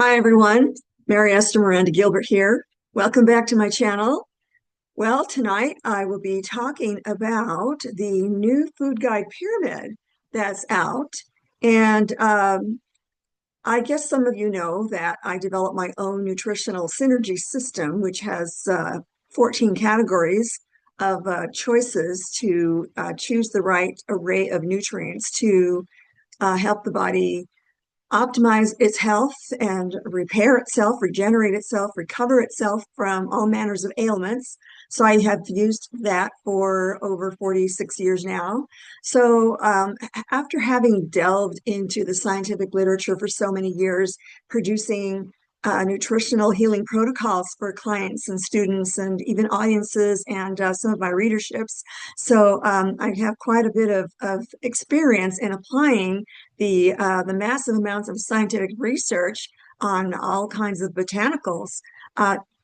Hi everyone, Mary Esther Miranda Gilbert here. Welcome back to my channel. Well, tonight I will be talking about the new food guide pyramid that's out. And I guess some of you know that I developed my own nutritional synergy system, which has 14 categories of choices to choose the right array of nutrients to help the body optimize its health and repair itself, regenerate itself, recover itself from all manners of ailments. So I have used that for over 46 years now. So after having delved into the scientific literature for so many years, producing nutritional healing protocols for clients and students and even audiences and some of my readerships. So I have quite a bit of experience in applying the massive amounts of scientific research on all kinds of botanicals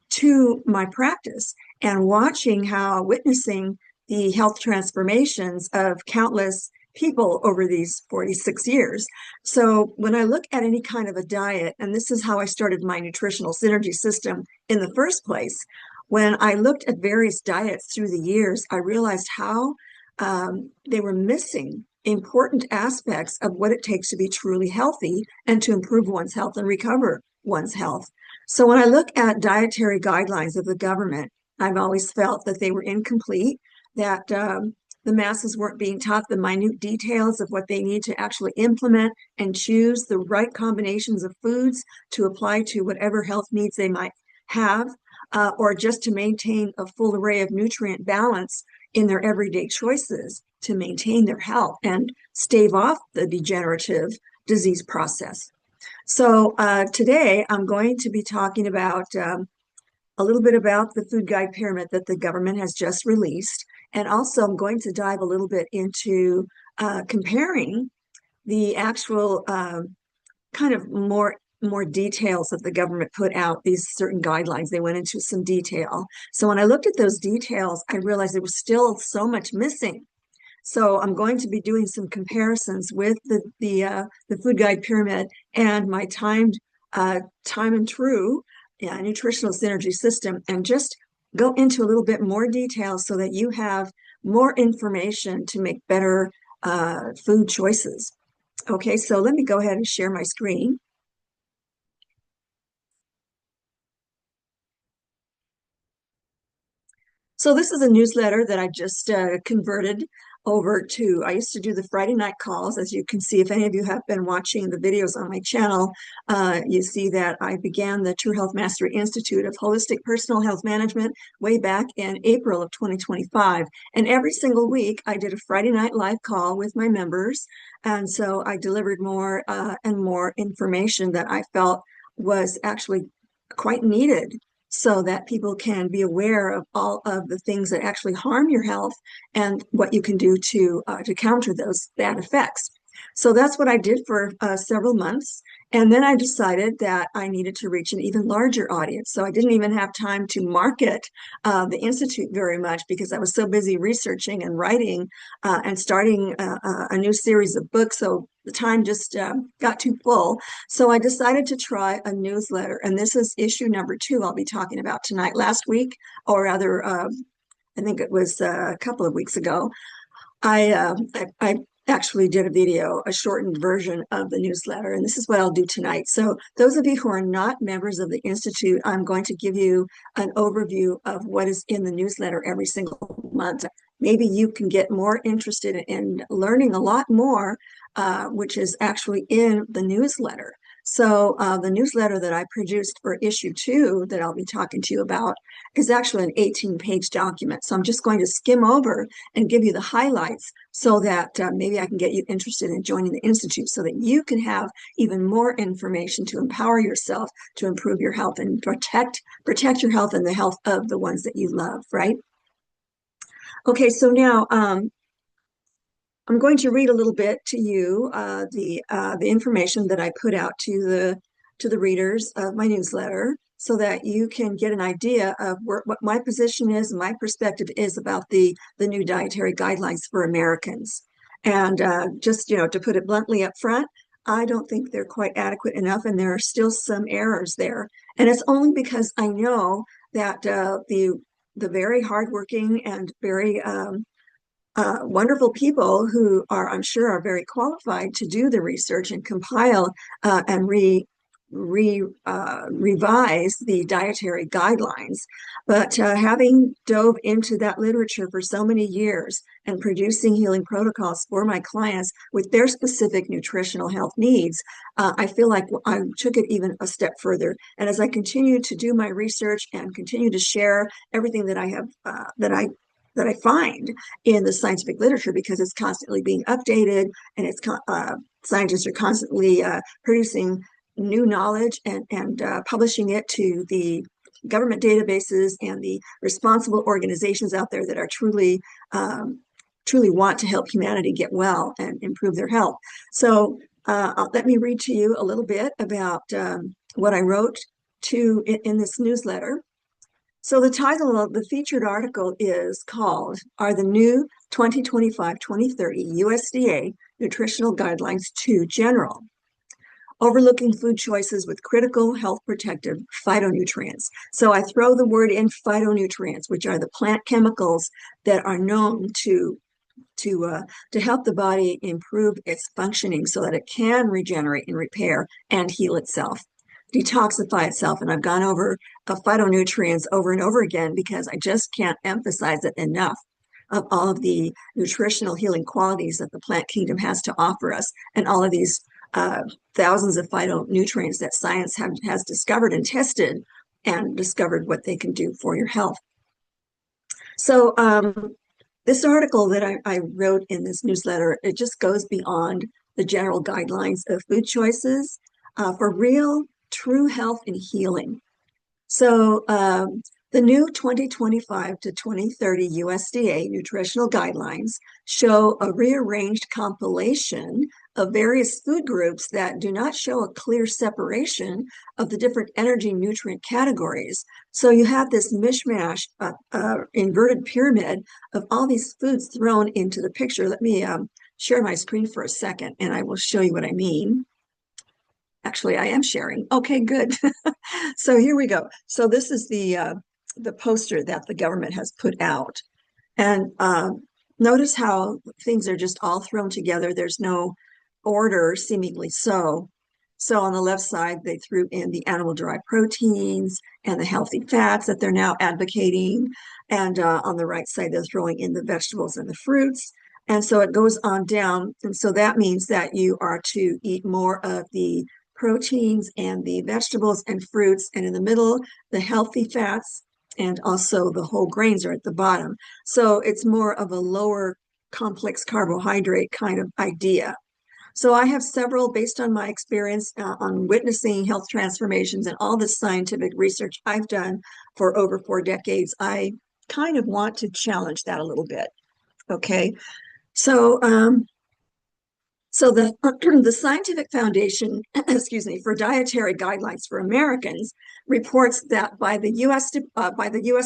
to my practice and witnessing the health transformations of countless people over these 46 years. So when I look at any kind of a diet, and this is how I started my nutritional synergy system in the first place, when I looked at various diets through the years, I realized how they were missing important aspects of what it takes to be truly healthy and to improve one's health and recover one's health. So when I look at dietary guidelines of the government, I've always felt that they were incomplete, that the masses weren't being taught the minute details of what they need to actually implement and choose the right combinations of foods to apply to whatever health needs they might have, or just to maintain a full array of nutrient balance in their everyday choices to maintain their health and stave off the degenerative disease process. So today I'm going to be talking about a little bit about the food guide pyramid that the government has just released. And also I'm going to dive a little bit into comparing the actual kind of more details that the government put out, these certain guidelines. They went into some detail. So when I looked at those details, I realized there was still so much missing. So I'm going to be doing some comparisons with the food guide pyramid and my time and true nutritional synergy system, and just go into a little bit more detail so that you have more information to make better food choices. Okay, so let me go ahead and share my screen. So this is a newsletter that I just converted over to. I used to do the Friday night calls. As you can see, if any of you have been watching the videos on my channel, you see that I began the True Health Mastery Institute of Holistic Personal Health Management way back in April of 2025. And every single week, I did a Friday night live call with my members. And so I delivered more and more information that I felt was actually quite needed, so that people can be aware of all of the things that actually harm your health and what you can do to counter those bad effects. So that's what I did for several months. And then I decided that I needed to reach an even larger audience. So I didn't even have time to market the Institute very much because I was so busy researching and writing and starting a new series of books. So the time just got too full. So I decided to try a newsletter. And this is issue number 2 I'll be talking about tonight. Last week, or rather, I think it was a couple of weeks ago, I actually did a video, a shortened version of the newsletter, and this is what I'll do tonight. So those of you who are not members of the Institute, I'm going to give you an overview of what is in the newsletter every single month. Maybe you can get more interested in learning a lot more, which is actually in the newsletter. So the newsletter that I produced for issue 2 that I'll be talking to you about is actually an 18-page document. So I'm just going to skim over and give you the highlights so that maybe I can get you interested in joining the Institute so that you can have even more information to empower yourself to improve your health and protect your health and the health of the ones that you love, right? Okay, so now I'm going to read a little bit to you the information that I put out to the readers of my newsletter, so that you can get an idea of what my position is, my perspective is about the new dietary guidelines for Americans. And just to put it bluntly up front, I don't think they're quite adequate enough, and there are still some errors there. And it's only because I know that the very hardworking and very wonderful people who are, I'm sure, are very qualified to do the research and compile and revise the dietary guidelines. But having dove into that literature for so many years and producing healing protocols for my clients with their specific nutritional health needs, I feel like I took it even a step further. And as I continue to do my research and continue to share everything that I have, that I find in the scientific literature, because it's constantly being updated, and scientists are constantly producing new knowledge and publishing it to the government databases and the responsible organizations out there that are truly want to help humanity get well and improve their health. So let me read to you a little bit about what I wrote in this newsletter. So the title of the featured article is called, Are the New 2025-2030 USDA Nutritional Guidelines Too General? Overlooking food choices with critical health protective phytonutrients. So I throw the word in phytonutrients, which are the plant chemicals that are known to help the body improve its functioning so that it can regenerate and repair and heal itself, detoxify itself. And I've gone over phytonutrients over and over again because I just can't emphasize it enough, of all of the nutritional healing qualities that the plant kingdom has to offer us, and all of these thousands of phytonutrients that science has discovered and tested and discovered what they can do for your health. So this article that I wrote in this newsletter, it just goes beyond the general guidelines of food choices for real, true health and healing. So the new 2025 to 2030 USDA nutritional guidelines show a rearranged compilation of various food groups that do not show a clear separation of the different energy nutrient categories. So you have this mishmash, inverted pyramid of all these foods thrown into the picture. Let me share my screen for a second, and I will show you what I mean. Actually, I am sharing. Okay, good. So here we go. So this is the poster that the government has put out. And notice how things are just all thrown together. There's no order, seemingly so. So on the left side, they threw in the animal-derived proteins and the healthy fats that they're now advocating. And on the right side, they're throwing in the vegetables and the fruits. And so it goes on down. And so that means that you are to eat more of the proteins and the vegetables and fruits. And in the middle, the healthy fats, and also the whole grains are at the bottom. So it's more of a lower complex carbohydrate kind of idea. So I have several, based on my experience on witnessing health transformations and all the scientific research I've done for over 4 decades, I kind of want to challenge that a little bit. Okay, so the Scientific Foundation, excuse me, for Dietary Guidelines for Americans reports that by the U.S.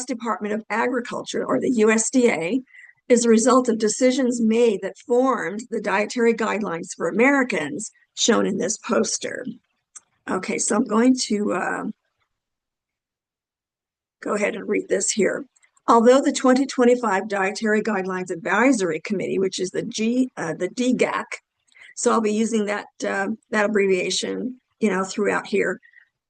Department of Agriculture, or the USDA, is a result of decisions made that formed the dietary guidelines for Americans shown in this poster. Okay, so I'm going to go ahead and read this here. Although the 2025 Dietary Guidelines Advisory Committee, which is the DGAC, so I'll be using that abbreviation, throughout here,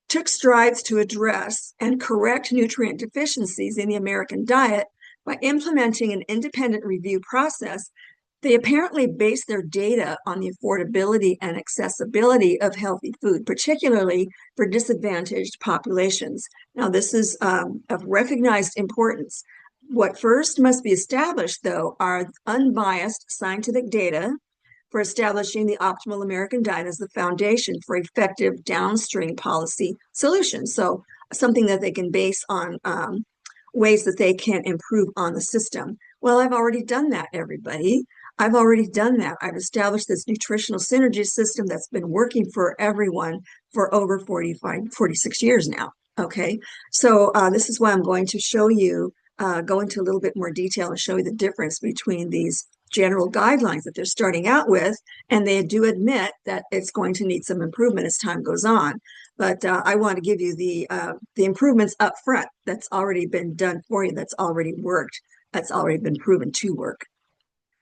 took strides to address and correct nutrient deficiencies in the American diet by implementing an independent review process. They apparently based their data on the affordability and accessibility of healthy food, particularly for disadvantaged populations. Now, this is of recognized importance. What first must be established, though, are unbiased scientific data for establishing the optimal American diet as the foundation for effective downstream policy solutions. So something that they can base on ways that they can improve on the system. Well, I've already done that, everybody. I've already done that. I've established this nutritional synergy system that's been working for everyone for over 46 years now. Okay, so this is why I'm going to show you, go into a little bit more detail and show you the difference between these general guidelines that they're starting out with, and they do admit that it's going to need some improvement as time goes on. But I want to give you the improvements up front that's already been done for you, that's already worked, that's already been proven to work.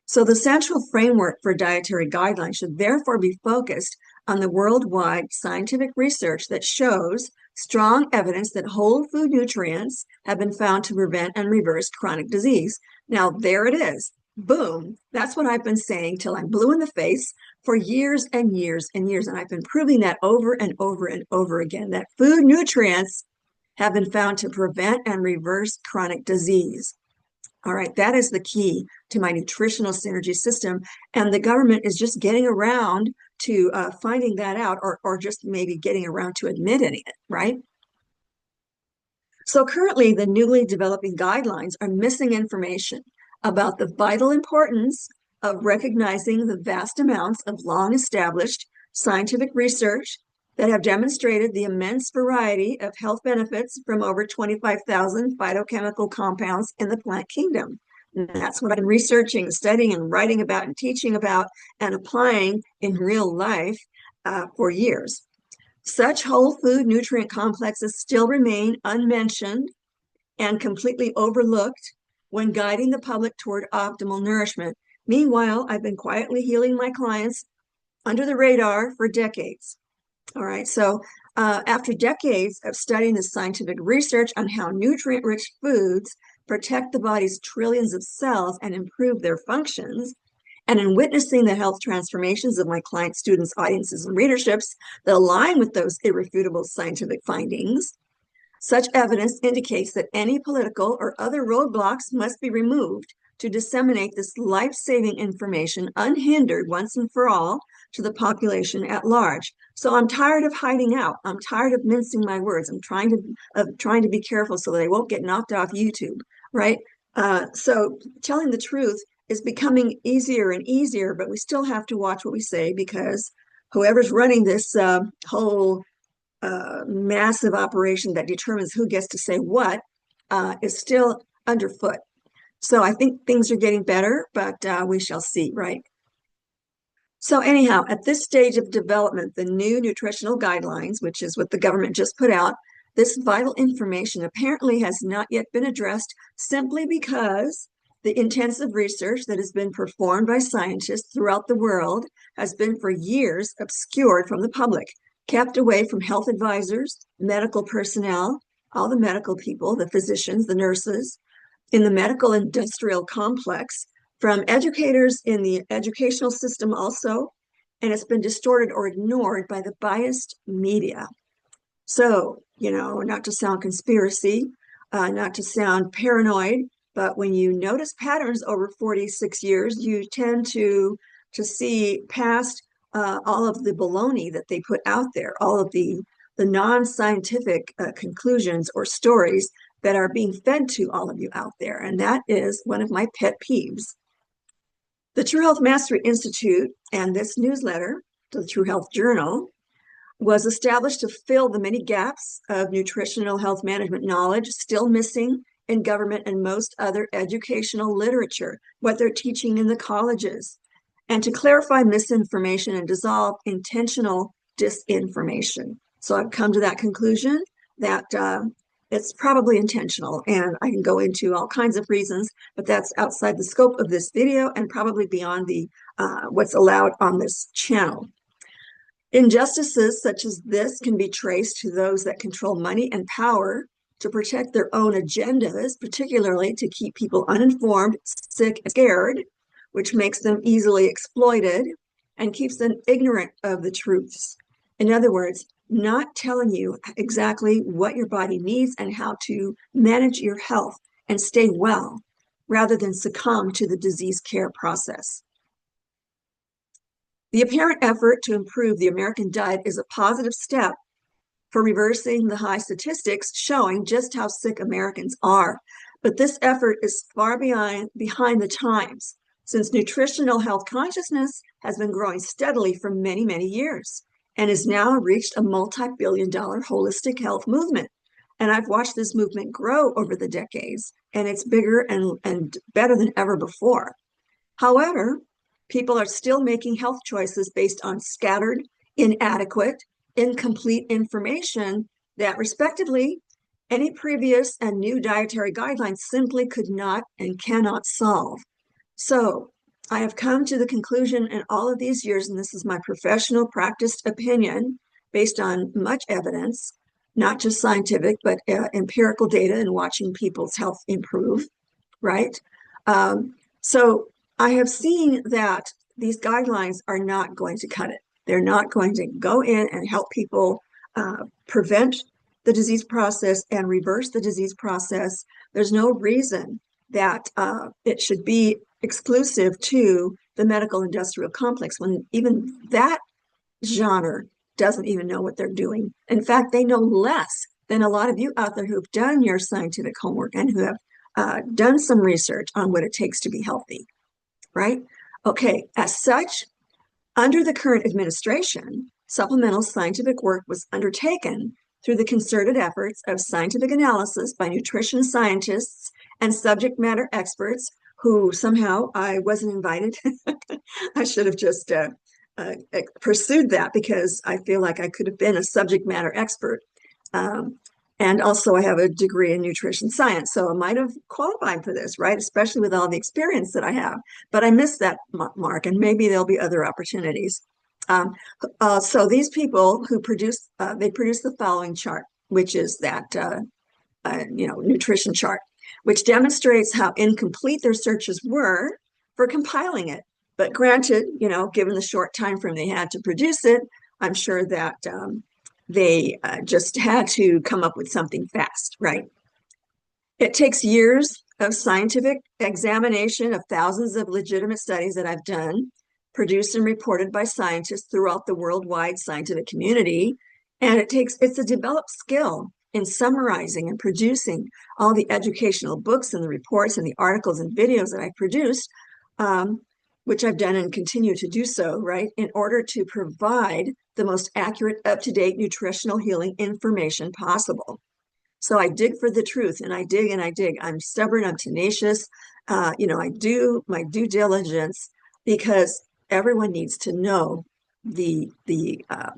So the central framework for dietary guidelines should therefore be focused on the worldwide scientific research that shows strong evidence that whole food nutrients have been found to prevent and reverse chronic disease. Now, there it is. Boom. That's what I've been saying till I'm blue in the face for years and years and years. And I've been proving that over and over and over again, that food nutrients have been found to prevent and reverse chronic disease. All right, that is the key to my nutritional synergy system. And the government is just getting around to finding that out, or just maybe getting around to admitting it, right? So currently, the newly developing guidelines are missing information about the vital importance of recognizing the vast amounts of long-established scientific research that have demonstrated the immense variety of health benefits from over 25,000 phytochemical compounds in the plant kingdom. And that's what I've been researching, studying, and writing about, and teaching about, and applying in real life for years. Such whole food nutrient complexes still remain unmentioned and completely overlooked when guiding the public toward optimal nourishment. Meanwhile, I've been quietly healing my clients under the radar for decades. All right, so after decades of studying the scientific research on how nutrient-rich foods protect the body's trillions of cells and improve their functions, and in witnessing the health transformations of my clients, students, audiences, and readerships that align with those irrefutable scientific findings, such evidence indicates that any political or other roadblocks must be removed to disseminate this life-saving information unhindered once and for all to the population at large. So I'm tired of hiding out. I'm tired of mincing my words. I'm trying to be careful so that I won't get knocked off YouTube, right? So telling the truth is becoming easier and easier, but we still have to watch what we say, because whoever's running this whole massive operation that determines who gets to say what is still underfoot. So I think things are getting better, but we shall see, right? So anyhow, at this stage of development, the new nutritional guidelines, which is what the government just put out, this vital information apparently has not yet been addressed, simply because the intensive research that has been performed by scientists throughout the world has been for years obscured from the public, kept away from health advisors, medical personnel, all the medical people, the physicians, the nurses, in the medical industrial complex, from educators in the educational system also, and it's been distorted or ignored by the biased media. So, not to sound conspiracy, not to sound paranoid, but when you notice patterns over 46 years, you tend to see past all of the baloney that they put out there, all of the non-scientific conclusions or stories that are being fed to all of you out there. And that is one of my pet peeves. The True Health Mastery Institute and this newsletter, the True Health Journal, was established to fill the many gaps of nutritional health management knowledge still missing in government and most other educational literature, what they're teaching in the colleges, and to clarify misinformation and dissolve intentional disinformation. So I've come to that conclusion that it's probably intentional, and I can go into all kinds of reasons, but that's outside the scope of this video and probably beyond the what's allowed on this channel. Injustices such as this can be traced to those that control money and power to protect their own agendas, particularly to keep people uninformed, sick, and scared, which makes them easily exploited and keeps them ignorant of the truths. In other words, not telling you exactly what your body needs and how to manage your health and stay well, rather than succumb to the disease care process. The apparent effort to improve the American diet is a positive step for reversing the high statistics showing just how sick Americans are. But this effort is far behind the times, since nutritional health consciousness has been growing steadily for many, many years and has now reached a multi-billion-dollar holistic health movement. And I've watched this movement grow over the decades, and it's bigger and better than ever before. However, people are still making health choices based on scattered, inadequate, incomplete information that, respectively, any previous and new dietary guidelines simply could not and cannot solve. So, I have come to the conclusion in all of these years, and this is my professional practiced opinion based on much evidence, not just scientific, but empirical data and watching people's health improve, right? So I have seen that these guidelines are not going to cut it. They're not going to go in and help people prevent the disease process and reverse the disease process. There's no reason that it should be exclusive to the medical industrial complex when even that genre doesn't even know what they're doing. In fact, they know less than a lot of you out there who've done your scientific homework and who have done some research on what it takes to be healthy, right? Okay, as such, under the current administration, supplemental scientific work was undertaken through the concerted efforts of scientific analysis by nutrition scientists and subject matter experts who somehow I wasn't invited. I should have just pursued that because I feel like I could have been a subject matter expert. And also I have a degree in nutrition science, so I might have qualified for this, right? Especially with all the experience that I have. But I missed that mark, and maybe there'll be other opportunities. So these people who produce, they produce the following chart, which is that, nutrition chart, which demonstrates how incomplete their searches were for compiling it. But granted, given the short time frame they had to produce it, I'm sure that they just had to come up with something fast, right? It takes years of scientific examination of thousands of legitimate studies that I've done, produced and reported by scientists throughout the worldwide scientific community. And it's a developed skill in summarizing and producing all the educational books and the reports and the articles and videos that I've produced, which I've done and continue to do so, right, in order to provide the most accurate, up-to-date nutritional healing information possible. So I dig for the truth, and I dig and I dig. I'm stubborn, I'm tenacious. I do my due diligence because everyone needs to know the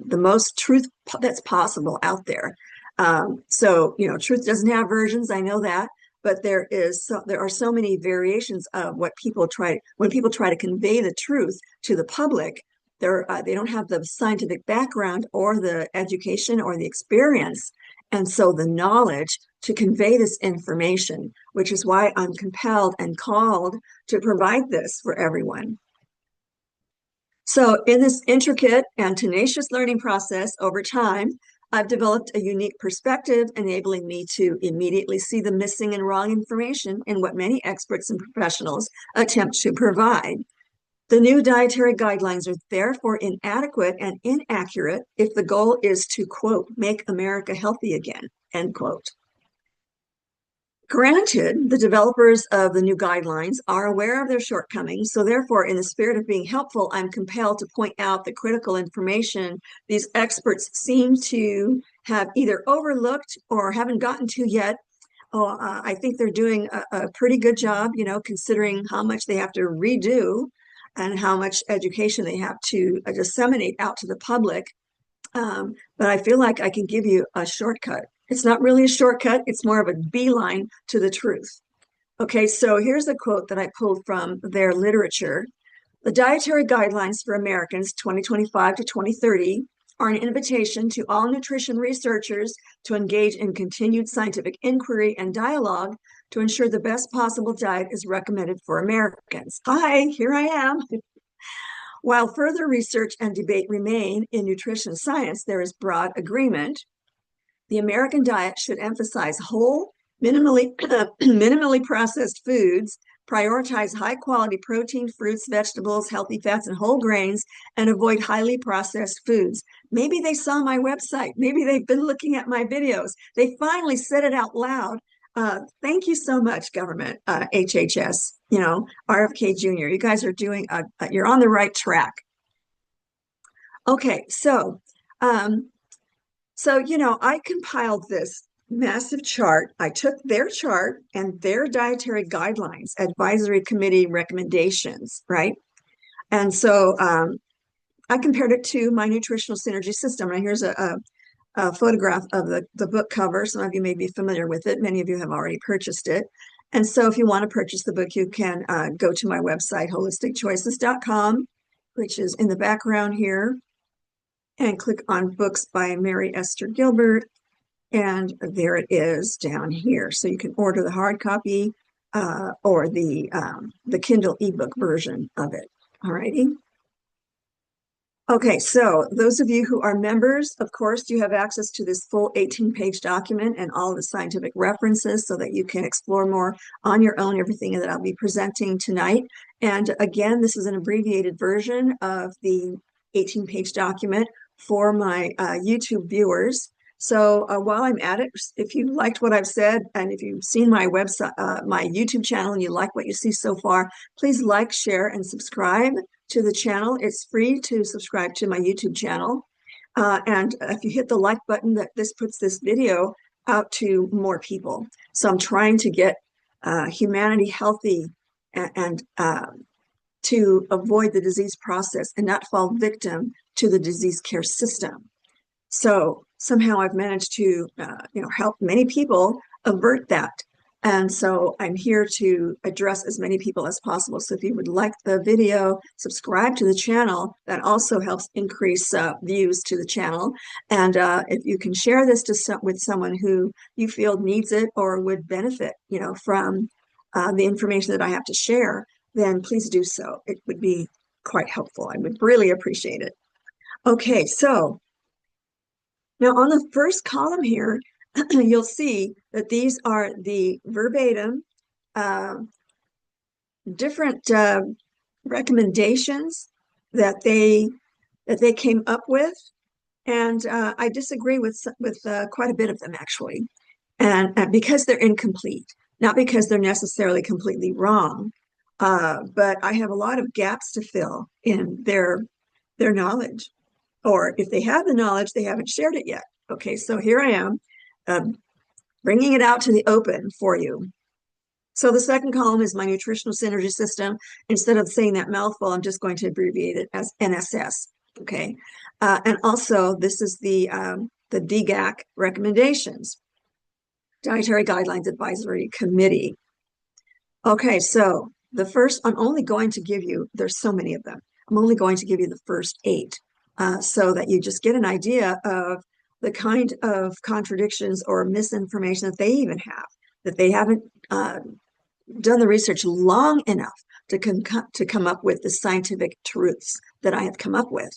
most truth that's possible out there. Truth doesn't have versions, I know that, but there are so many variations of when people try to convey the truth to the public. They don't have the scientific background or the education or the experience, and so the knowledge to convey this information, which is why I'm compelled and called to provide this for everyone. So in this intricate and tenacious learning process over time, I've developed a unique perspective, enabling me to immediately see the missing and wrong information in what many experts and professionals attempt to provide. The new dietary guidelines are therefore inadequate and inaccurate if the goal is to, quote, make America healthy again, end quote. Granted, the developers of the new guidelines are aware of their shortcomings, so therefore, in the spirit of being helpful, I'm compelled to point out the critical information these experts seem to have either overlooked or haven't gotten to yet. I think they're doing a pretty good job, considering how much they have to redo and how much education they have to disseminate out to the public. But I feel like I can give you a shortcut. It's not really a shortcut. It's more of a beeline to the truth. Okay, so here's a quote that I pulled from their literature. The Dietary Guidelines for Americans 2025 to 2030 are an invitation to all nutrition researchers to engage in continued scientific inquiry and dialogue to ensure the best possible diet is recommended for Americans. Hi, here I am. While further research and debate remain in nutrition science, there is broad agreement. The American diet should emphasize whole, minimally processed foods, prioritize high-quality protein, fruits, vegetables, healthy fats, and whole grains, and avoid highly processed foods. Maybe they saw my website. Maybe they've been looking at my videos. They finally said it out loud. Thank you so much, government, HHS, RFK Jr. You guys are you're on the right track. Okay, I compiled this massive chart. I took their chart and their dietary guidelines, advisory committee recommendations, right? And so I compared it to my nutritional synergy system. And here's a photograph of the book cover. Some of you may be familiar with it. Many of you have already purchased it. And so if you want to purchase the book, you can go to my website, holisticchoices.com, which is in the background here, and click on Books by Mary Esther Gilbert. And there it is down here. So you can order the hard copy or the Kindle ebook version of it. All righty. Okay, so those of you who are members, of course, you have access to this full 18-page document and all the scientific references so that you can explore more on your own, everything that I'll be presenting tonight. And again, this is an abbreviated version of the 18-page document for my YouTube viewers. So while I'm at it, if you liked what I've said and if you've seen my website, my YouTube channel, and you like what you see so far, please like, share, and subscribe to the channel. It's free to subscribe to my YouTube channel. And if you hit the like button, this puts this video out to more people. So I'm trying to get humanity healthy and to avoid the disease process and not fall victim to the disease care system. So somehow I've managed to, help many people avert that. And so I'm here to address as many people as possible. So if you would like the video, subscribe to the channel. That also helps increase views to the channel. And if you can share this with someone who you feel needs it or would benefit, from the information that I have to share, then please do so. It would be quite helpful. I would really appreciate it. Okay, so now on the first column here, you'll see that these are the verbatim different recommendations that they came up with, and I disagree with quite a bit of them actually, and because they're incomplete, not because they're necessarily completely wrong, but I have a lot of gaps to fill in their knowledge, or if they have the knowledge, they haven't shared it yet. Okay, so here I am. Bringing it out to the open for you. So the second column is my nutritional synergy system. Instead of saying that mouthful, I'm just going to abbreviate it as NSS. Okay, and also this is the DGAC recommendations, Dietary Guidelines Advisory Committee. Okay, so the first, I'm only going to give you, there's so many of them. I'm only going to give you the first 8 so that you just get an idea of the kind of contradictions or misinformation that they even have, that they haven't done the research long enough to come up with the scientific truths that I have come up with.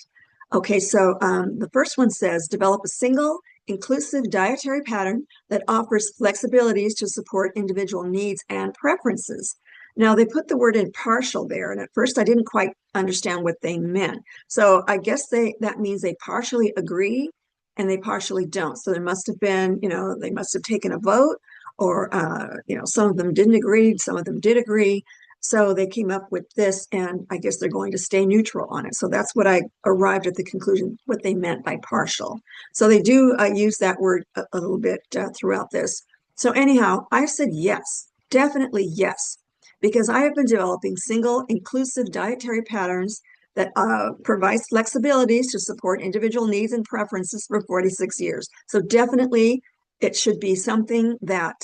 Okay, so the first one says, develop a single, inclusive dietary pattern that offers flexibilities to support individual needs and preferences. Now, they put the word in partial there, and at first I didn't quite understand what they meant. So I guess that means they partially agree and they partially don't. So there must have been, they must have taken a vote, or, some of them didn't agree, some of them did agree. So they came up with this, and I guess they're going to stay neutral on it. So that's what I arrived at the conclusion, what they meant by partial. So they do use that word a little bit throughout this. So anyhow, I said yes, definitely yes, because I have been developing single, inclusive dietary patterns that provides flexibilities to support individual needs and preferences for 46 years. So definitely it should be something that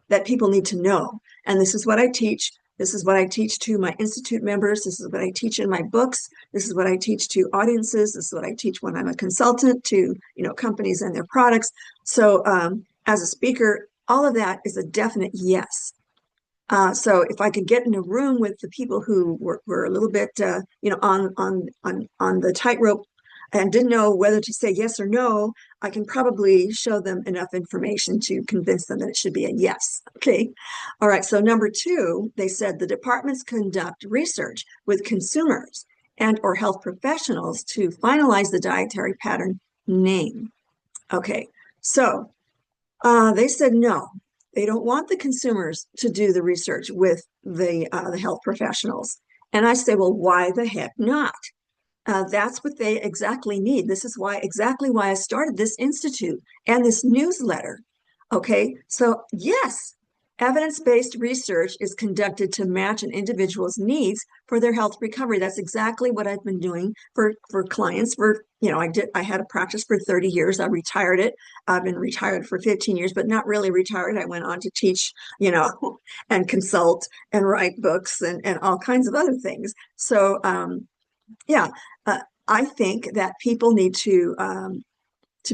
that people need to know. And this is what I teach. This is what I teach to my institute members. This is what I teach in my books. This is what I teach to audiences. This is what I teach when I'm a consultant to, companies and their products. So as a speaker, all of that is a definite yes. So if I could get in a room with the people who were a little bit, on the tightrope and didn't know whether to say yes or no, I can probably show them enough information to convince them that it should be a yes. Okay. All right. So number 2, they said the departments conduct research with consumers and or health professionals to finalize the dietary pattern name. Okay. So they said no. They don't want the consumers to do the research with the health professionals. And I say, well, why the heck not? That's what they exactly need. This is exactly why I started this institute and this newsletter. Okay, so yes, evidence-based research is conducted to match an individual's needs for their health recovery. That's exactly what I've been doing for clients. I had a practice for 30 years. I retired it. I've been retired for 15 years, but not really retired. I went on to teach, and consult and write books and all kinds of other things. So yeah, I think that people need to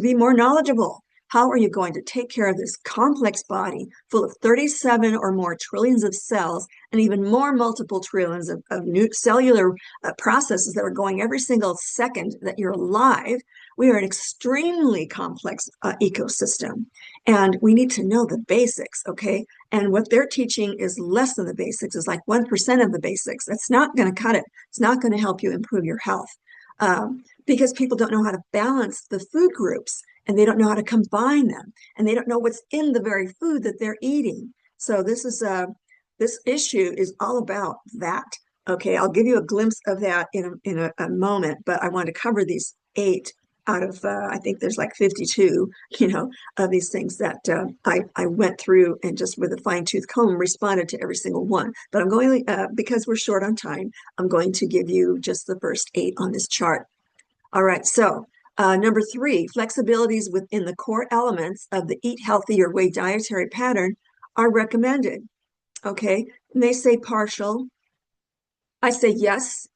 be more knowledgeable. How are you going to take care of this complex body full of 37 or more trillions of cells and even more multiple trillions of new cellular processes that are going every single second that you're alive? We are an extremely complex ecosystem, and we need to know the basics, okay? And what they're teaching is less than the basics, is like 1% of the basics. That's not going to cut it. It's not going to help you improve your health. Because people don't know how to balance the food groups, and they don't know how to combine them, and they don't know what's in the very food that they're eating. So this issue is all about that. Okay, I'll give you a glimpse of that in a moment, but I want to cover these 8 out of I think there's like 52, of these things that I went through and just with a fine-tooth comb responded to every single one. But I'm going because we're short on time, I'm going to give you just the first 8 on this chart. All right, so number 3, flexibilities within the core elements of the Eat Healthy Your Way dietary pattern are recommended. Okay, and they say partial. I say yes.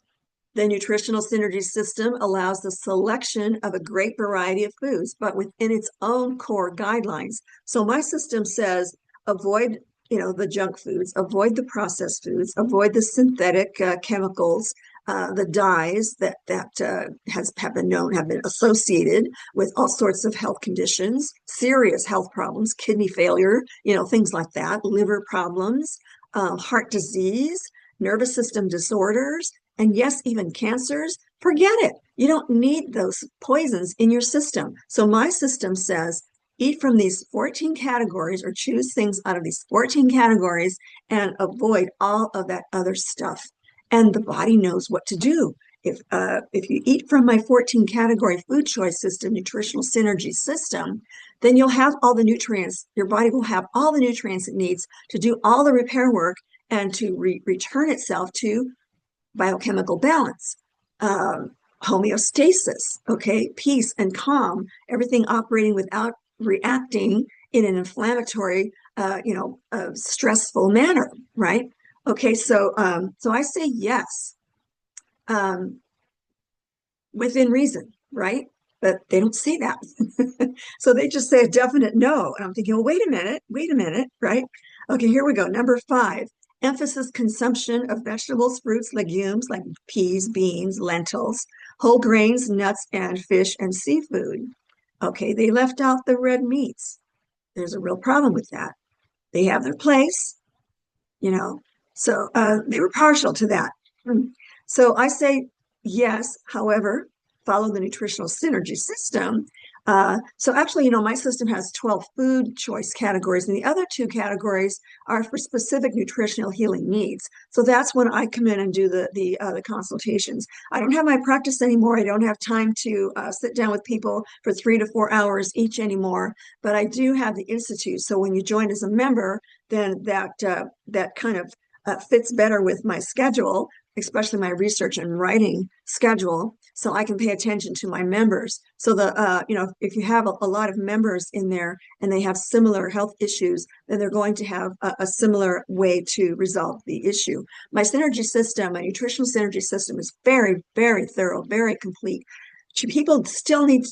The nutritional synergy system allows the selection of a great variety of foods, but within its own core guidelines. So my system says avoid, the junk foods, avoid the processed foods, avoid the synthetic chemicals, the dyes that have been associated with all sorts of health conditions, serious health problems, kidney failure, things like that, liver problems, heart disease, nervous system disorders, and yes, even cancers. Forget it. You don't need those poisons in your system. So my system says eat from these 14 categories, or choose things out of these 14 categories and avoid all of that other stuff. And the body knows what to do. If you eat from my 14 category food choice system, nutritional synergy system, then you'll have all the nutrients. Your body will have all the nutrients it needs to do all the repair work and to return itself to biochemical balance, homeostasis, okay, peace and calm, everything operating without reacting in an inflammatory, stressful manner, right? Okay, so I say yes, within reason, right? But they don't say that. So they just say a definite no. And I'm thinking, well, wait a minute, right? Okay, here we go. Number 5, emphasis consumption of vegetables, fruits, legumes like peas, beans, lentils, whole grains, nuts, and fish and seafood. Okay, they left out the red meats. There's a real problem with that. They have their place, so they were partial to that. So I say yes, however, follow the nutritional synergy system. So actually, my system has 12 food choice categories, and the other 2 categories are for specific nutritional healing needs. So that's when I come in and do the consultations. I don't have my practice anymore. I don't have time to sit down with people for 3 to 4 hours each anymore, but I do have the institute. So when you join as a member, then that kind of fits better with my schedule, especially my research and writing schedule, so I can pay attention to my members. So if you have a lot of members in there and they have similar health issues, then they're going to have a similar way to resolve the issue. My nutritional synergy system is very, very thorough, very complete. People still need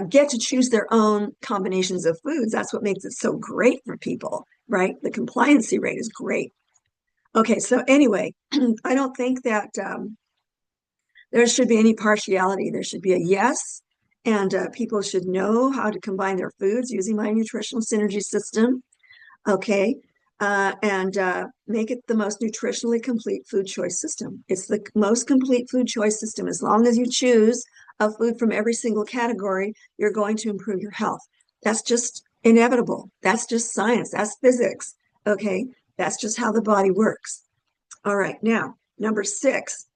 get to choose their own combinations of foods. That's what makes it so great for people, right? The compliancy rate is great. Okay, so anyway, I don't think that there should be any partiality. There should be a yes, and people should know how to combine their foods using my nutritional synergy system. Okay, and make it the most nutritionally complete food choice system. It's the most complete food choice system. As long as you choose a food from every single category, you're going to improve your health. That's just inevitable. That's just science. That's physics. Okay, that's just how the body works. All right, now, number 6.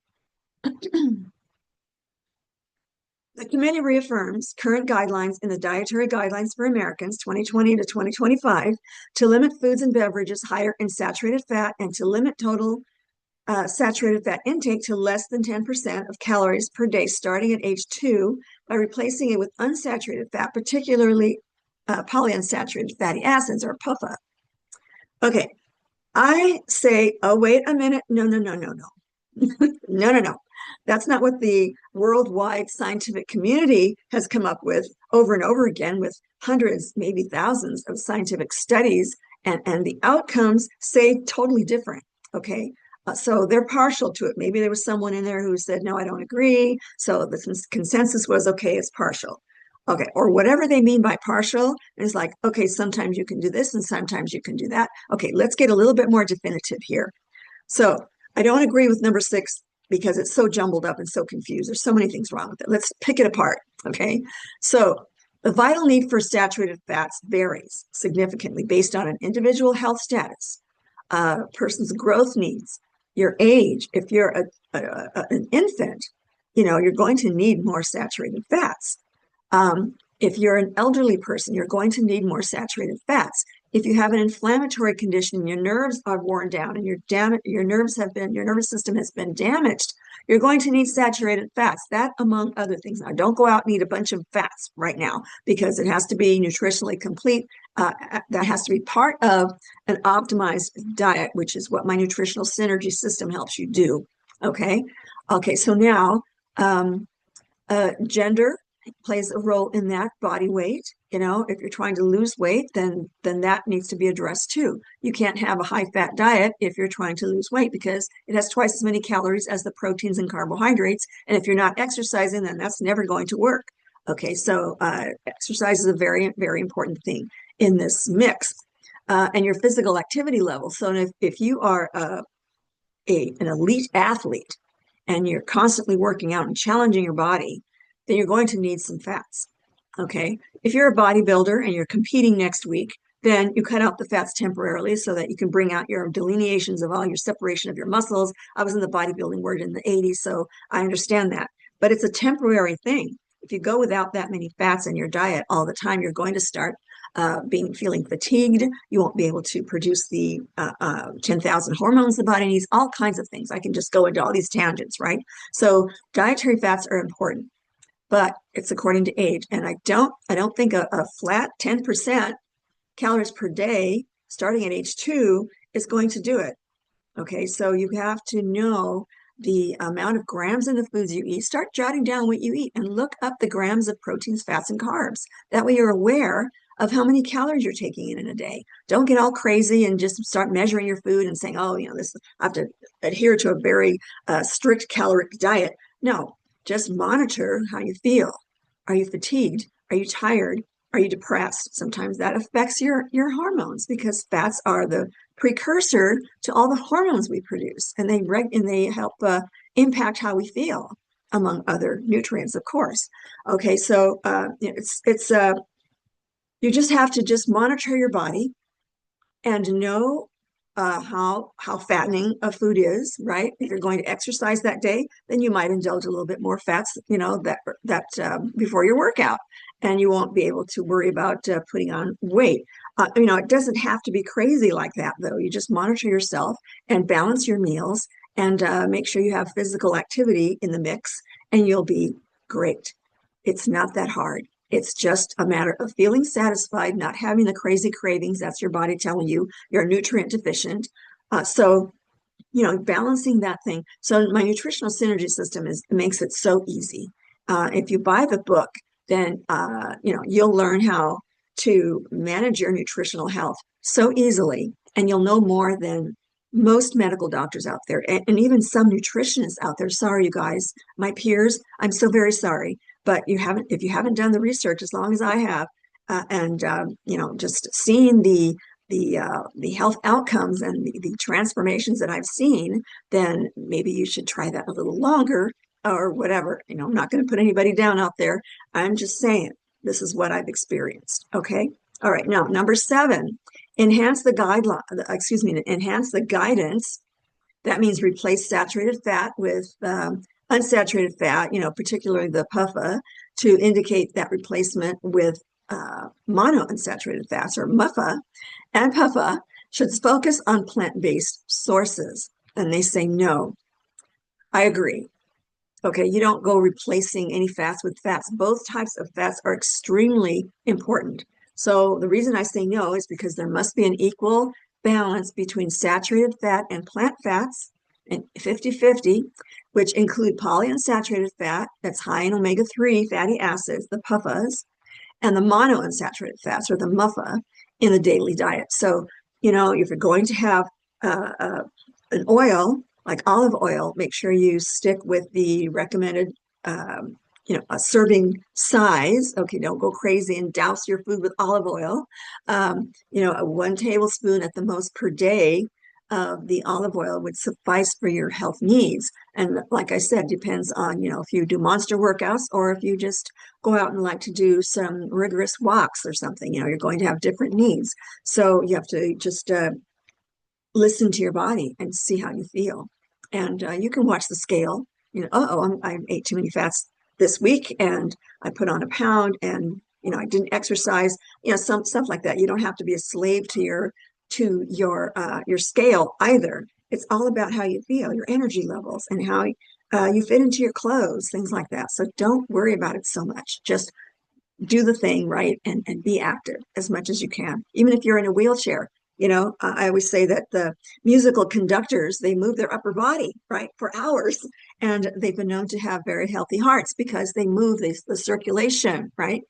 The committee reaffirms current guidelines in the Dietary Guidelines for Americans 2020 to 2025 to limit foods and beverages higher in saturated fat and to limit total saturated fat intake to less than 10% of calories per day starting at age 2 by replacing it with unsaturated fat, particularly polyunsaturated fatty acids or PUFA. Okay, I say, oh, wait a minute. No, no, no, no, no. No, no, no. That's not what the worldwide scientific community has come up with over and over again with hundreds, maybe thousands of scientific studies, and the outcomes say totally different. Okay. So they're partial to it. Maybe there was someone in there who said, no, I don't agree. So the consensus was, okay, it's partial. Okay. Or whatever they mean by partial is like, okay, sometimes you can do this and sometimes you can do that. Okay, let's get a little bit more definitive here. So I don't agree with number 6 because it's so jumbled up and so confused. There's so many things wrong with it. Let's pick it apart. Okay. So the vital need for saturated fats varies significantly based on an individual health status, a person's growth needs, your age. If you're an infant, you're going to need more saturated fats. If you're an elderly person, you're going to need more saturated fats. If you have an inflammatory condition, your nerves are worn down and your nervous system has been damaged, you're going to need saturated fats. That among other things. Now, don't go out and eat a bunch of fats right now because it has to be nutritionally complete. That has to be part of an optimized diet, which is what my nutritional synergy system helps you do. Okay. Okay. So now, gender plays a role in that. Body weight, if you're trying to lose weight, then that needs to be addressed too. You can't have a high fat diet if you're trying to lose weight because it has twice as many calories as the proteins and carbohydrates. And if you're not exercising, then that's never going to work. Okay, so exercise is a very, very important thing in this mix. And your physical activity level. So if you are an elite athlete and you're constantly working out and challenging your body, then you're going to need some fats. Okay. If you're a bodybuilder and you're competing next week, then you cut out the fats temporarily so that you can bring out your delineations of all your separation of your muscles. I was in the bodybuilding world in the 80s, so I understand that. But it's a temporary thing. If you go without that many fats in your diet all the time, you're going to start feeling fatigued. You won't be able to produce the 10,000 hormones the body needs, all kinds of things. I can just go into all these tangents, right? So dietary fats are important, but it's according to age. And I don't think a flat 10% calories per day starting at age 2 is going to do it. Okay, so you have to know the amount of grams in the foods you eat. Start jotting down what you eat and look up the grams of proteins, fats, and carbs. That way you're aware of how many calories you're taking in a day. Don't get all crazy and just start measuring your food and saying, oh, this I have to adhere to a very strict caloric diet. No, just monitor how you feel. Are you fatigued? Are you tired? Are you depressed? Sometimes that affects your hormones because fats are the precursor to all the hormones we produce, and they help impact how we feel, among other nutrients, of course. Okay, so it's you just have to just monitor your body and know how fattening a food is, right? If you're going to exercise that day, then you might indulge a little bit more fats, that before your workout, and you won't be able to worry about putting on weight. It doesn't have to be crazy like that, though. You just monitor yourself and balance your meals and make sure you have physical activity in the mix, and you'll be great. It's not that hard. It's just a matter of feeling satisfied, not having the crazy cravings. That's your body telling you you're nutrient deficient. So balancing that thing. So my nutritional synergy system makes it so easy. If you buy the book, then you'll learn how to manage your nutritional health so easily, and you'll know more than most medical doctors out there, and even some nutritionists out there. Sorry, you guys, my peers, I'm so very sorry. But if you haven't done the research as long as I have, and just seeing the health outcomes and the transformations that I've seen, then maybe you should try that a little longer or whatever. I'm not going to put anybody down out there. I'm just saying this is what I've experienced. Okay. All right. Now, number 7, enhance the guidance. That means replace saturated fat with unsaturated fat, particularly the PUFA, to indicate that replacement with monounsaturated fats, or MUFA and PUFA, should focus on plant-based sources. And they say no. I agree. Okay, you don't go replacing any fats with fats. Both types of fats are extremely important. So the reason I say no is because there must be an equal balance between saturated fat and plant fats, and 50-50, which include polyunsaturated fat that's high in omega-3 fatty acids, the PUFAs, and the monounsaturated fats, or the MUFA, in the daily diet. So, if you're going to have an oil, like olive oil, make sure you stick with the recommended, a serving size. Okay, don't go crazy and douse your food with olive oil. A 1 tablespoon at the most per day of the olive oil would suffice for your health needs. And like I said, depends on, if you do monster workouts or if you just go out and like to do some rigorous walks or something, you're going to have different needs. So you have to just listen to your body and see how you feel. And you can watch the scale. I ate too many fats this week and I put on a pound, and I didn't exercise. Some stuff like that. You don't have to be a slave to your scale either. It's all about how you feel, your energy levels, and how you fit into your clothes, things like that. So don't worry about it so much. Just do the thing, right, and be active as much as you can, even if you're in a wheelchair. I always say that the musical conductors, they move their upper body, right, for hours, and they've been known to have very healthy hearts because they move the circulation, right?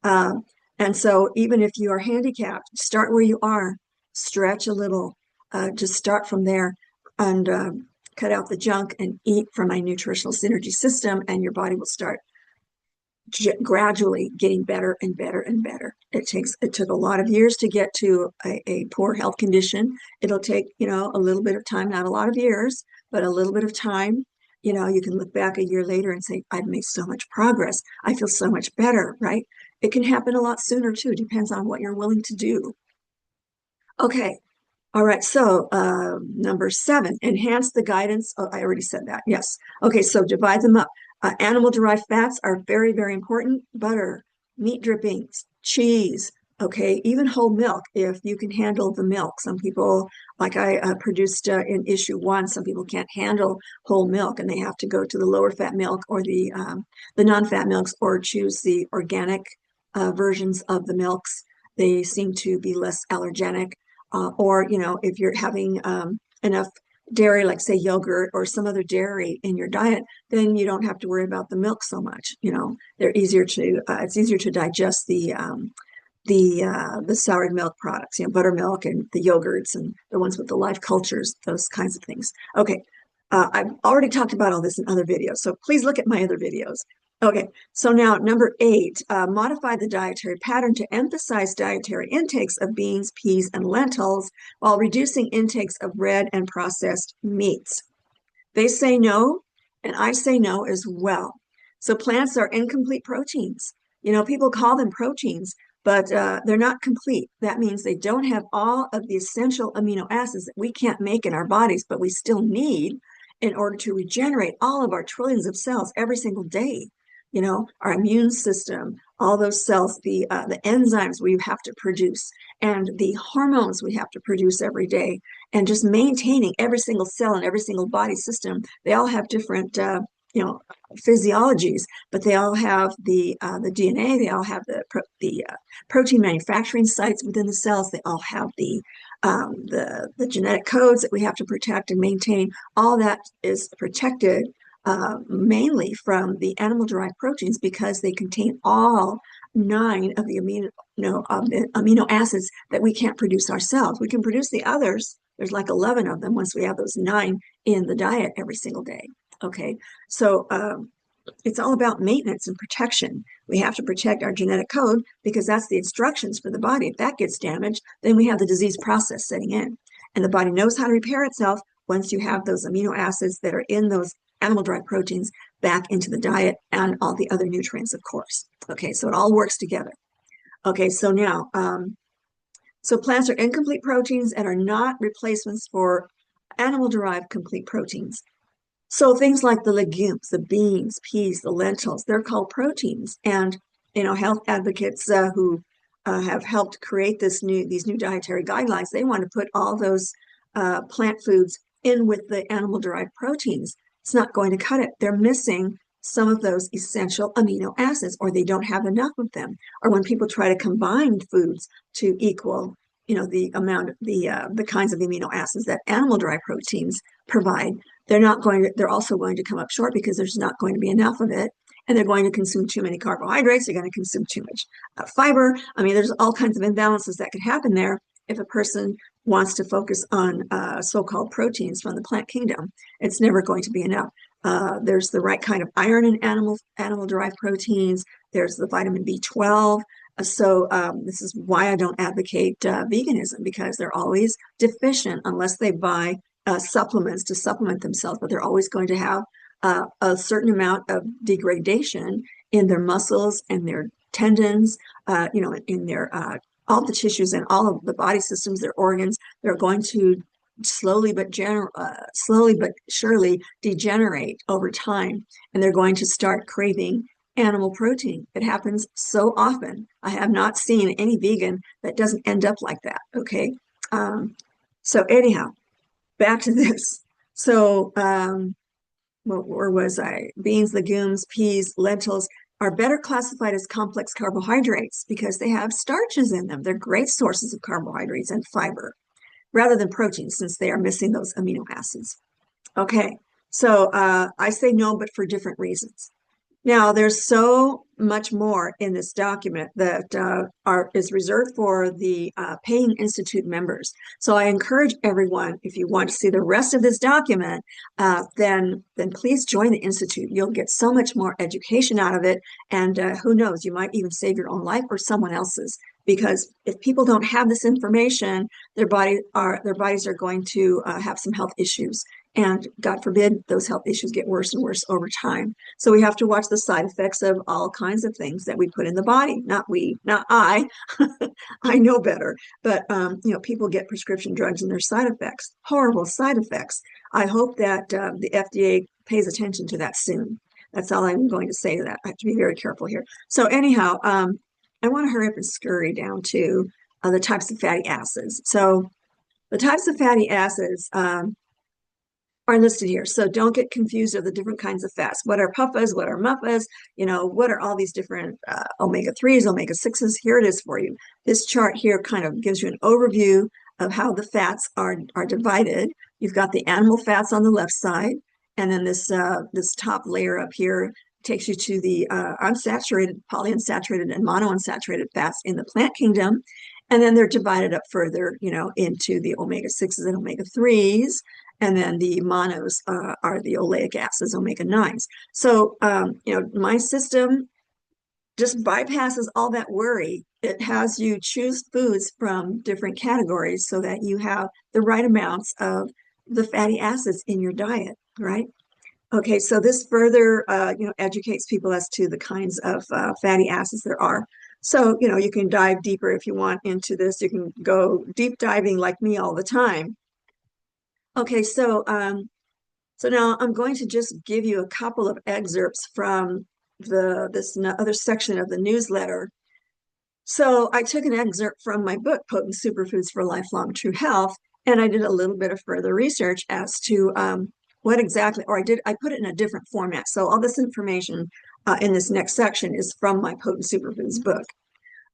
And so even if you are handicapped, start where you are, stretch a little, just start from there, and cut out the junk and eat from a nutritional synergy system, and your body will start gradually getting better and better and better. It took a lot of years to get to a poor health condition. It'll take, a little bit of time, not a lot of years, but a little bit of time. You can look back a year later and say, I've made so much progress. I feel so much better, right? It can happen a lot sooner too. Depends on what you're willing to do. Okay. All right. So number 7, enhance the guidance. Oh, I already said that. Yes. Okay. So divide them up. Animal-derived fats are very, very important. Butter, meat drippings, cheese, okay, even whole milk, if you can handle the milk. Some people, like I produced in issue 1, some people can't handle whole milk, and they have to go to the lower fat milk or the non-fat milks, or choose the organic versions of the milks. They seem to be less allergenic. Or, if you're having enough dairy, like say yogurt or some other dairy in your diet, then you don't have to worry about the milk so much. They're easier to it's easier to digest the soured milk products, buttermilk and the yogurts and the ones with the live cultures, those kinds of things. Okay, I've already talked about all this in other videos, so please look at my other videos. Okay, so now number 8, modify the dietary pattern to emphasize dietary intakes of beans, peas, and lentils while reducing intakes of red and processed meats. They say no, and I say no as well. So plants are incomplete proteins. People call them proteins, but they're not complete. That means they don't have all of the essential amino acids that we can't make in our bodies, but we still need in order to regenerate all of our trillions of cells every single day. Our immune system, all those cells, the enzymes we have to produce, and the hormones we have to produce every day, and just maintaining every single cell and every single body system. They all have different, physiologies, but they all have the DNA. They all have the protein manufacturing sites within the cells. They all have the genetic codes that we have to protect and maintain. All that is protected mainly from the animal-derived proteins, because they contain all 9 of the amino acids that we can't produce ourselves. We can produce the others. There's like 11 of them once we have those 9 in the diet every single day. Okay, so it's all about maintenance and protection. We have to protect our genetic code because that's the instructions for the body. If that gets damaged, then we have the disease process setting in. And the body knows how to repair itself once you have those amino acids that are in those animal-derived proteins back into the diet, and all the other nutrients, of course. Okay, so it all works together. Okay, so now, so plants are incomplete proteins and are not replacements for animal-derived complete proteins. So things like the legumes, the beans, peas, the lentils, they're called proteins. And health advocates who have helped create these new dietary guidelines, they want to put all those plant foods in with the animal-derived proteins. It's not going to cut it. They're missing some of those essential amino acids, or they don't have enough of them. Or when people try to combine foods to equal, the amount of the kinds of amino acids that animal-derived proteins provide, they're also going to come up short because there's not going to be enough of it. And they're going to consume too many carbohydrates. They're going to consume too much fiber. I mean, there's all kinds of imbalances that could happen there if a person wants to focus on so-called proteins from the plant kingdom. It's never going to be enough. There's the right kind of iron in animal-derived proteins. There's the vitamin B12. So this is why I don't advocate veganism, because they're always deficient unless they buy supplements to supplement themselves, but they're always going to have a certain amount of degradation in their muscles and their tendons, in their all the tissues and all of the body systems, their organs. They're going to slowly but surely degenerate over time, and they're going to start craving animal protein. It happens so often. I have not seen any vegan that doesn't end up like that. Okay. So anyhow, back to this. So, where was I? Beans, legumes, peas, lentils are better classified as complex carbohydrates because they have starches in them. They're great sources of carbohydrates and fiber rather than proteins, since they are missing those amino acids. Okay, so I say no, but for different reasons. Now, there's so much more in this document that is reserved for the paying institute members. So I encourage everyone, if you want to see the rest of this document, then please join the institute. You'll get so much more education out of it, and who knows, you might even save your own life or someone else's. Because if people don't have this information, their bodies are going to have some health issues. And God forbid, those health issues get worse and worse over time. So we have to watch the side effects of all kinds of things that we put in the body. Not we, not I. I know better. But people get prescription drugs and their side effects, horrible side effects. I hope that the FDA pays attention to that soon. That's all I'm going to say to that. I have to be very careful here. So anyhow, I want to hurry up and scurry down to the types of fatty acids. So the types of fatty acids are listed here. So don't get confused of the different kinds of fats. What are PUFAs? What are MUFAs? What are all these different omega-3s, omega-6s? Here it is for you. This chart here kind of gives you an overview of how the fats are divided. You've got the animal fats on the left side, and then this top layer up here takes you to the unsaturated, polyunsaturated, and monounsaturated fats in the plant kingdom. And then they're divided up further, into the omega-6s and omega-3s. And then the monos are the oleic acids, omega-9s. So, my system just bypasses all that worry. It has you choose foods from different categories so that you have the right amounts of the fatty acids in your diet, right? Okay, so this further, educates people as to the kinds of fatty acids there are. So, you can dive deeper if you want into this. You can go deep diving like me all the time. Okay, so now I'm going to just give you a couple of excerpts from this other section of the newsletter. So I took an excerpt from my book, Potent Superfoods for Lifelong True Health, and I did a little bit of further research as to what exactly, or I put it in a different format. So all this information in this next section is from my Potent Superfoods book.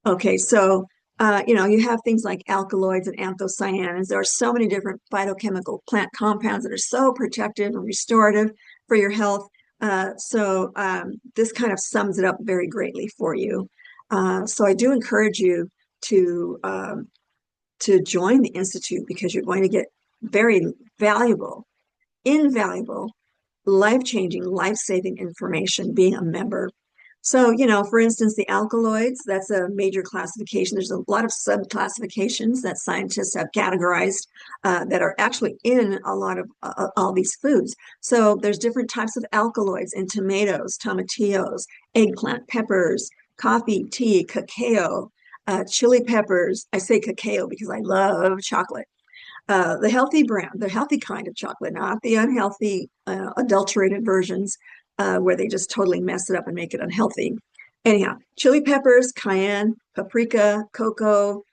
Okay, so you have things like alkaloids and anthocyanins. There are so many different phytochemical plant compounds that are so protective and restorative for your health. So this kind of sums it up very greatly for you. So I do encourage you to join the Institute, because you're going to get very valuable, invaluable, life-changing, life-saving information being a member. So, for instance, the alkaloids, that's a major classification. There's a lot of sub-classifications that scientists have categorized that are actually in a lot of all these foods. So there's different types of alkaloids in tomatoes, tomatillos, eggplant, peppers, coffee, tea, cacao, chili peppers. I say cacao because I love chocolate. The healthy brand, the healthy kind of chocolate, not the unhealthy, adulterated versions where they just totally mess it up and make it unhealthy. Anyhow, chili peppers, cayenne, paprika, cocoa,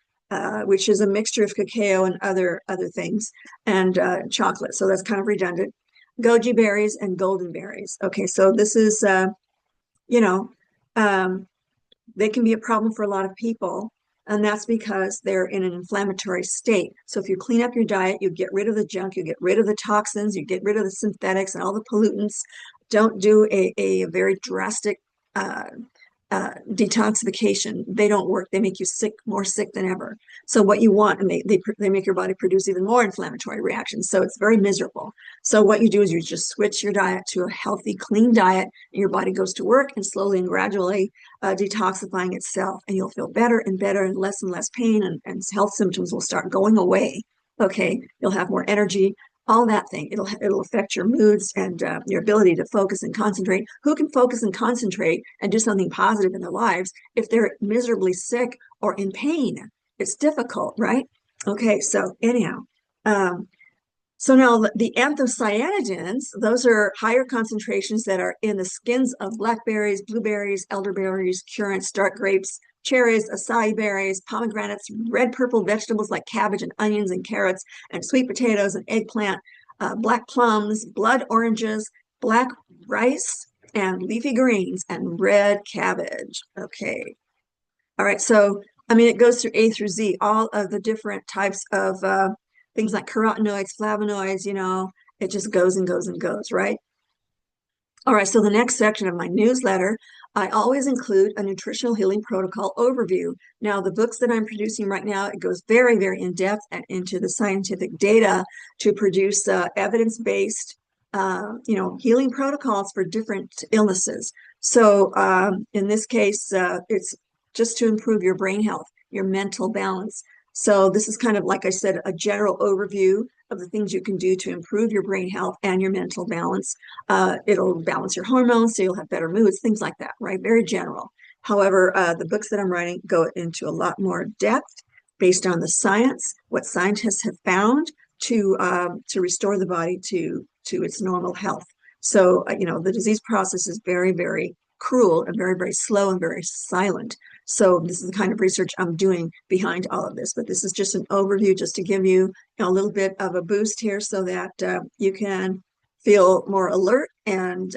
which is a mixture of cacao and other things, and chocolate. So that's kind of redundant. Goji berries and golden berries. Okay, so this is, you know, um, they can be a problem for a lot of people, and that's because they're in an inflammatory state. So if you clean up your diet, you get rid of the junk, you get rid of the toxins, you get rid of the synthetics and all the pollutants. Don't do a very drastic detoxification. They don't work. They make you sick, more sick than ever. So what you want, and they make your body produce even more inflammatory reactions. So it's very miserable. So what you do is you just switch your diet to a healthy, clean diet, and your body goes to work and slowly and gradually detoxifying itself, and you'll feel better and better and less pain, and health symptoms will start going away. Okay, you'll have more energy, all that thing. It'll affect your moods and your ability to focus and concentrate. Who can focus and concentrate and do something positive in their lives if they're miserably sick or in pain? It's difficult, right? Okay, so anyhow, so now the anthocyanidins, those are higher concentrations that are in the skins of blackberries, blueberries, elderberries, currants, dark grapes, cherries, acai berries, pomegranates, red purple vegetables like cabbage and onions and carrots and sweet potatoes and eggplant, black plums, blood oranges, black rice, and leafy greens, and red cabbage. Okay. All right. So, I mean, it goes through A through Z, all of the different types of things like carotenoids, flavonoids, it just goes and goes and goes, right? All right, so the next section of my newsletter, I always include a nutritional healing protocol overview. Now, the books that I'm producing right now, it goes very, very in depth and into the scientific data to produce evidence-based, healing protocols for different illnesses. So in this case, it's just to improve your brain health, your mental balance. So this is kind of, like I said, a general overview of the things you can do to improve your brain health and your mental balance. It'll balance your hormones, so you'll have better moods, things like that, right? Very general. However, the books that I'm writing go into a lot more depth based on the science, what scientists have found to restore the body to its normal health. So, the disease process is very, very cruel and very, very slow and very silent. So this is the kind of research I'm doing behind all of this, but this is just an overview just to give you, a little bit of a boost here so that you can feel more alert and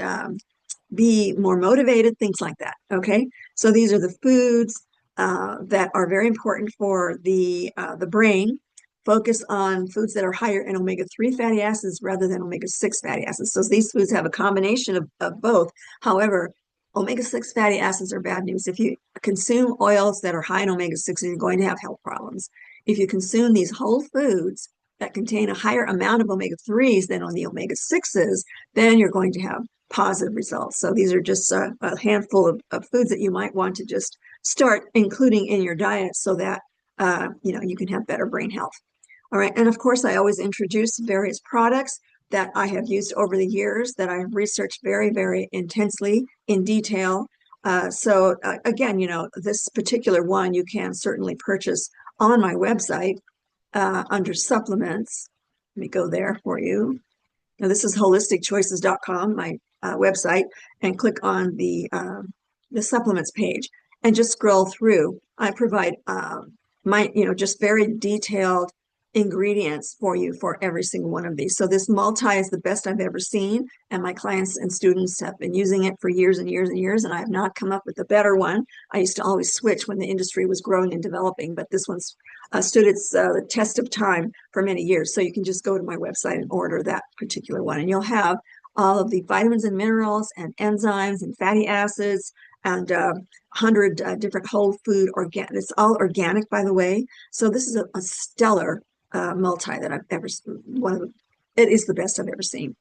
be more motivated, things like that. Okay, so these are the foods that are very important for the brain. Focus on foods that are higher in omega-3 fatty acids rather than omega-6 fatty acids. So these foods have a combination of both. However, omega-6 fatty acids are bad news. If you consume oils that are high in omega-6, you're going to have health problems. If you consume these whole foods that contain a higher amount of omega-3s than on the omega-6s, then you're going to have positive results. So these are just a handful of foods that you might want to just start including in your diet so that you can have better brain health. All right, and of course, I always introduce various products that I have used over the years that I have researched very, very intensely in detail. So again, this particular one you can certainly purchase on my website under supplements. Let me go there for you. Now, this is holisticchoices.com, my website, and click on the supplements page and just scroll through. I provide just very detailed ingredients for you for every single one of these. So this multi is the best I've ever seen, and my clients and students have been using it for years and years and years, and I have not come up with a better one. I used to always switch when the industry was growing and developing, but this one's stood its test of time for many years. So you can just go to my website and order that particular one, and you'll have all of the vitamins and minerals and enzymes and fatty acids and 100 different whole food organic. It's all organic, by the way. So this is a stellar multi that I've ever it is the best I've ever seen.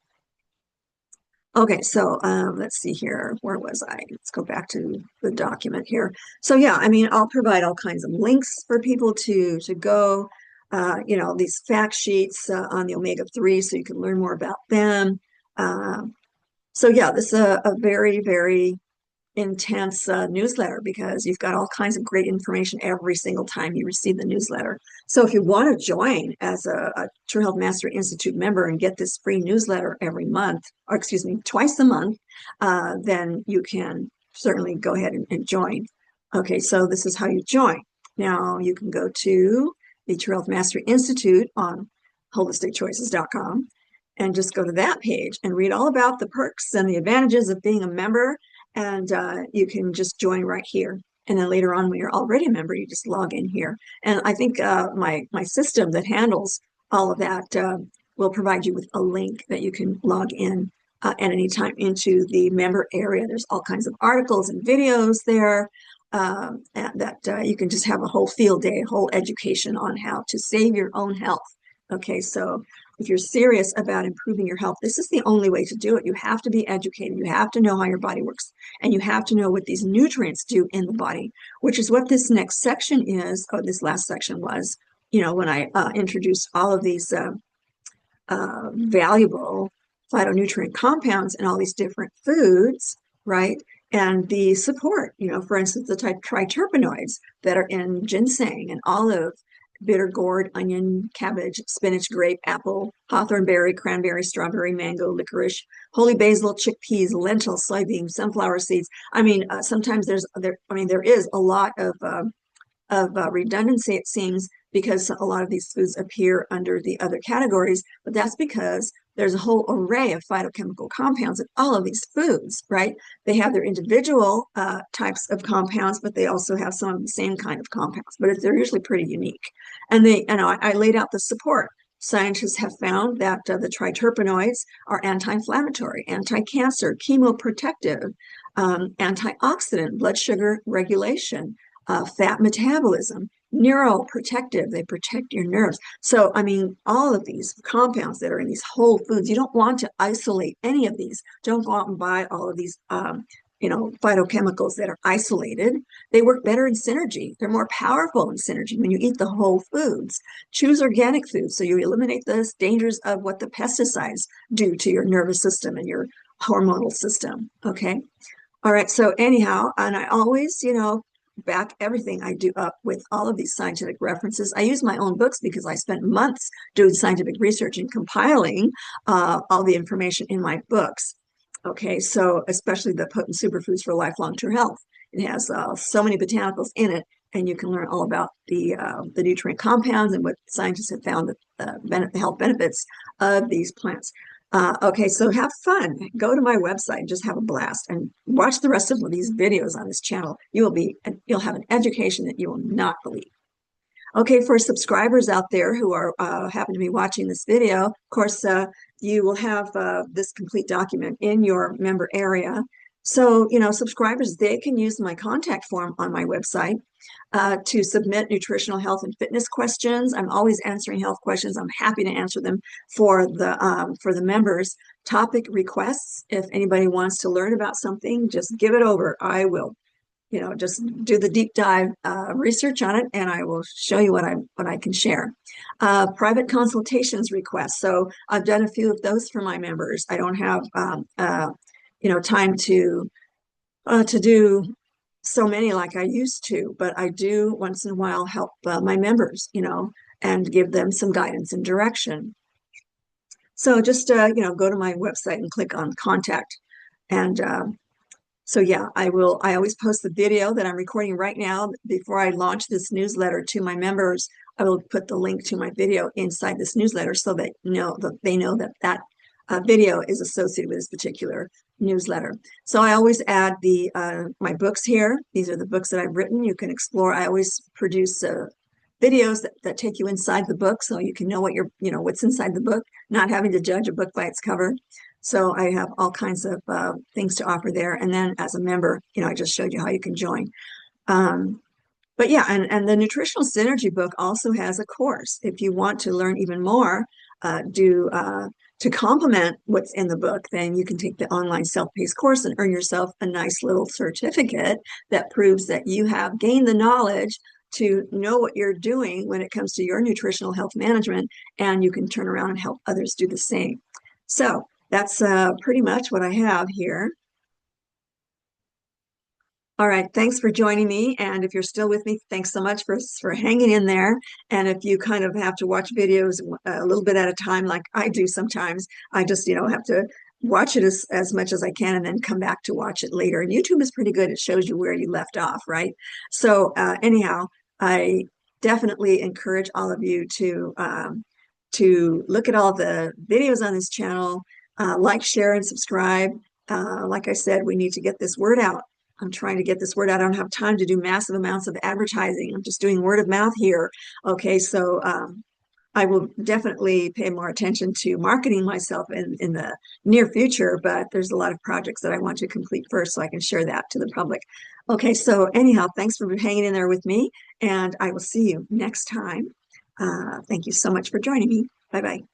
Okay, so let's see here. Where was I? Let's go back to the document here. So yeah, I mean, I'll provide all kinds of links for people to go. These fact sheets on the omega-3, so you can learn more about them. So yeah, this is a very, very intense newsletter because you've got all kinds of great information every single time you receive the newsletter. So if you want to join as a True Health Mastery Institute member and get this free newsletter every month, or excuse me, twice a month, then you can certainly go ahead and join. Okay, so this is how you join. Now you can go to the True Health Mastery Institute on holisticchoices.com and just go to that page and read all about the perks and the advantages of being a member. And you can just join right here. And then later on, when you're already a member, you just log in here. And I think my system that handles all of that will provide you with a link that you can log in at any time into the member area. There's all kinds of articles and videos there that you can just have a whole field day, a whole education on how to save your own health. Okay, so if you're serious about improving your health, this is the only way to do it. You have to be educated. You have to know how your body works. And you have to know what these nutrients do in the body, which is what this next section is, or this last section was, when I introduced all of these valuable phytonutrient compounds in all these different foods, right? And the support, for instance, the triterpenoids that are in ginseng and olive, bitter gourd, onion, cabbage, spinach, grape, apple, hawthorn berry, cranberry, strawberry, mango, licorice, holy basil, chickpeas, lentils, soybeans, sunflower seeds. I mean, sometimes there is a lot of redundancy, it seems, because a lot of these foods appear under the other categories, but that's because there's a whole array of phytochemical compounds in all of these foods, right? They have their individual types of compounds, but they also have some of the same kind of compounds, but they're usually pretty unique. And I laid out the support. Scientists have found that the triterpenoids are anti-inflammatory, anti-cancer, chemoprotective, antioxidant, blood sugar regulation, fat metabolism, neuroprotective, they protect your nerves. So, I mean, all of these compounds that are in these whole foods, you don't want to isolate any of these. Don't go out and buy all of these, phytochemicals that are isolated. They work better in synergy. They're more powerful in synergy when you eat the whole foods. Choose organic foods so you eliminate the dangers of what the pesticides do to your nervous system and your hormonal system, okay? All right, so anyhow, and I always, back everything I do up with all of these scientific references. I use my own books because I spent months doing scientific research and compiling all the information in my books. Okay, so especially the Potent Superfoods for Lifelong True Health. It has so many botanicals in it, and you can learn all about the nutrient compounds and what scientists have found the health benefits of these plants. Okay, so have fun. Go to my website and just have a blast and watch the rest of these videos on this channel. You'll have an education that you will not believe. Okay, for subscribers out there who are happen to be watching this video, of course, you will have this complete document in your member area. So, subscribers, they can use my contact form on my website to submit nutritional health and fitness questions. I'm always answering health questions. I'm happy to answer them for the members. Topic requests, if anybody wants to learn about something, just give it over. I will, just do the deep dive research on it, and I will show you what I can share. Private consultations requests. So I've done a few of those for my members. I don't have time to do so many like I used to, but I do once in a while help my members, and give them some guidance and direction. So just, go to my website and click on contact. And so yeah, I always post the video that I'm recording right now. Before I launch this newsletter to my members, I will put the link to my video inside this newsletter so that they know that video is associated with this particular newsletter. So I always add my books here. These are the books that I've written. You can explore. I always produce videos that take you inside the book so you can know what's inside the book, not having to judge a book by its cover. So I have all kinds of things to offer there. And then as a member, I just showed you how you can join. But yeah, and the Nutritional Synergy book also has a course. If you want to learn even more, to complement what's in the book, then you can take the online self-paced course and earn yourself a nice little certificate that proves that you have gained the knowledge to know what you're doing when it comes to your nutritional health management, and you can turn around and help others do the same. So that's pretty much what I have here. All right, thanks for joining me. And if you're still with me, thanks so much for hanging in there. And if you kind of have to watch videos a little bit at a time, like I do sometimes, I just, have to watch it as much as I can and then come back to watch it later. And YouTube is pretty good. It shows you where you left off, right? So anyhow, I definitely encourage all of you to look at all the videos on this channel, like, share, and subscribe. Like I said, we need to get this word out. I'm trying to get this word out. I don't have time to do massive amounts of advertising. I'm just doing word of mouth here. Okay, so I will definitely pay more attention to marketing myself in the near future, but there's a lot of projects that I want to complete first so I can share that to the public. Okay, so anyhow, thanks for hanging in there with me, and I will see you next time. Thank you so much for joining me. Bye-bye.